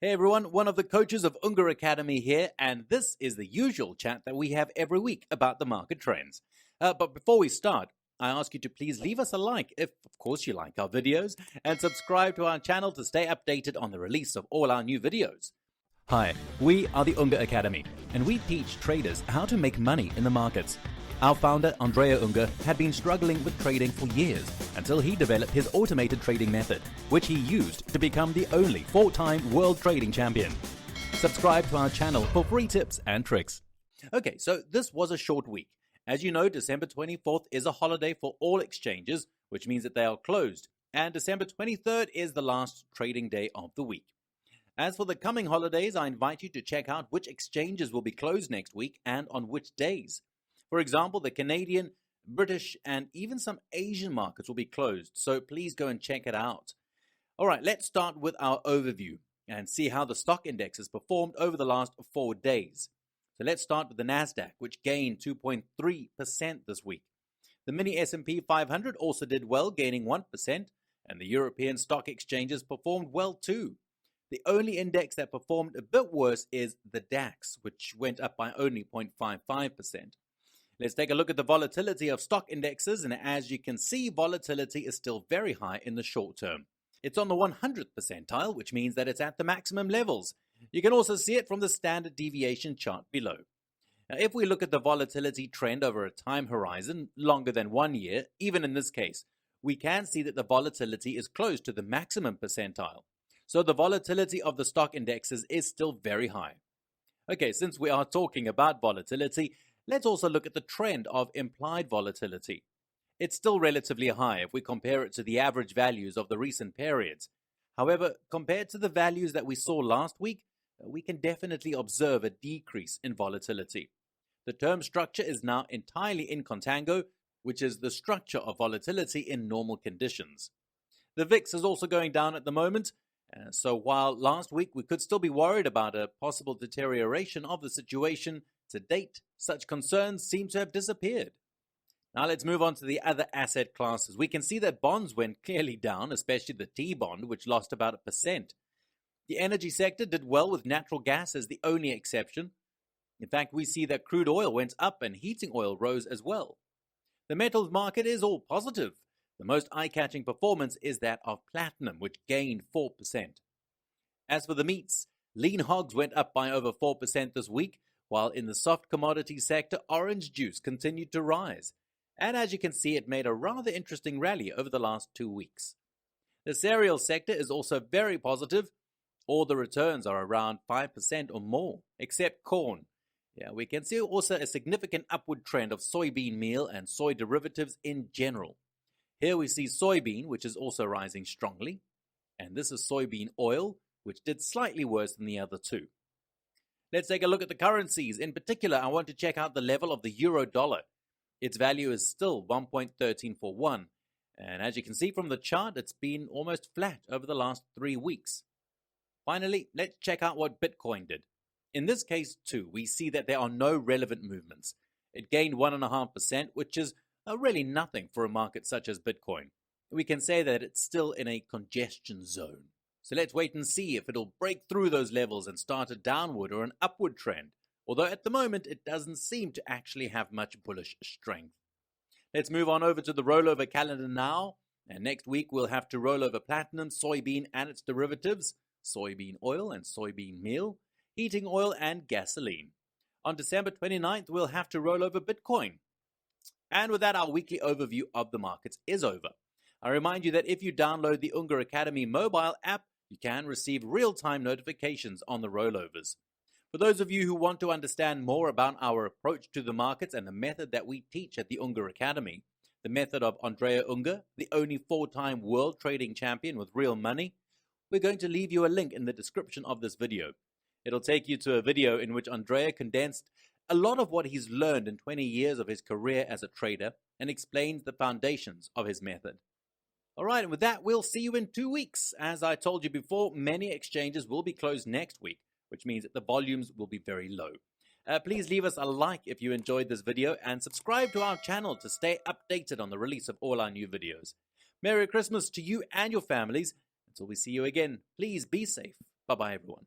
Hey everyone, one of the coaches of Unger Academy here, and this is the usual chat that we have every week about the market trends. But before we start, I ask you to please leave us a like if, of course, you like our videos, and subscribe to our channel to stay updated on the release of all our new videos. Hi, we are the Unger Academy, and we teach traders how to make money in the markets. Our founder, Andrea Unger, had been struggling with trading for years until he developed his automated trading method, which he used to become the only 4-time world trading champion. Subscribe to our channel for free tips and tricks. Okay, so this was a short week. As you know, December 24th is a holiday for all exchanges, which means that they are closed, and December 23rd is the last trading day of the week. As for the coming holidays, I invite you to check out which exchanges will be closed next week and on which days. For example, the Canadian, British, and even some Asian markets will be closed, so please go and check it out. All right, let's start with our overview and see how the stock indexes performed over the last 4 days. So let's start with the Nasdaq, which gained 2.3% this week. The mini S&P 500 also did well, gaining 1%, and the European stock exchanges performed well too. The only index that performed a bit worse is the DAX, which went up by only 0.55%. Let's take a look at the volatility of stock indexes, and as you can see, volatility is still very high in the short term. It's on the 100th percentile, which means that it's at the maximum levels. You can also see it from the standard deviation chart below. Now, if we look at the volatility trend over a time horizon longer than 1 year, even in this case, we can see that the volatility is close to the maximum percentile. So the volatility of the stock indexes is still very high. Okay, since we are talking about volatility, let's also look at the trend of implied volatility. It's still relatively high if we compare it to the average values of the recent periods. However, compared to the values that we saw last week, we can definitely observe a decrease in volatility. The term structure is now entirely in contango, which is the structure of volatility in normal conditions. The VIX is also going down at the moment, so while last week we could still be worried about a possible deterioration of the situation, to date, such concerns seem to have disappeared. Now let's move on to the other asset classes. We can see that bonds went clearly down, especially the T-bond, which lost about 1%. The energy sector did well with natural gas as the only exception. In fact, we see that crude oil went up and heating oil rose as well. The metals market is all positive. The most eye-catching performance is that of platinum, which gained 4%. As for the meats, lean hogs went up by over 4% this week, while in the soft commodity sector, orange juice continued to rise. And as you can see, it made a rather interesting rally over the last 2 weeks. The cereal sector is also very positive. All the returns are around 5% or more, except corn. We can see also a significant upward trend of soybean meal and soy derivatives in general. Here we see soybean, which is also rising strongly. And this is soybean oil, which did slightly worse than the other two. Let's take a look at the currencies. In particular, I want to check out the level of the euro dollar. Its value is still 1.1341. And as you can see from the chart, it's been almost flat over the last 3 weeks. Finally, let's check out what Bitcoin did. In this case, too, we see that there are no relevant movements. It gained 1.5%, which is really nothing for a market such as Bitcoin. We can say that it's still in a congestion zone. So let's wait and see if it'll break through those levels and start a downward or an upward trend, although at the moment it doesn't seem to actually have much bullish strength. Let's move on over to the rollover calendar now, and next week we'll have to roll over platinum, soybean and its derivatives, soybean oil and soybean meal, heating oil and gasoline. On December 29th we'll have to roll over Bitcoin. And with that, our weekly overview of the markets is over. I remind you that if you download the Unger Academy mobile app, you can receive real-time notifications on the rollovers. For those of you who want to understand more about our approach to the markets and the method that we teach at the Unger Academy, the method of Andrea Unger, the only 4-time world trading champion with real money, we're going to leave you a link in the description of this video. It'll take you to a video in which Andrea condensed a lot of what he's learned in 20 years of his career as a trader and explains the foundations of his method. All right, and with that, we'll see you in 2 weeks. As I told you before, many exchanges will be closed next week, which means that the volumes will be very low. Please leave us a like if you enjoyed this video and subscribe to our channel to stay updated on the release of all our new videos. Merry Christmas to you and your families. Until we see you again, please be safe Bye-bye, everyone.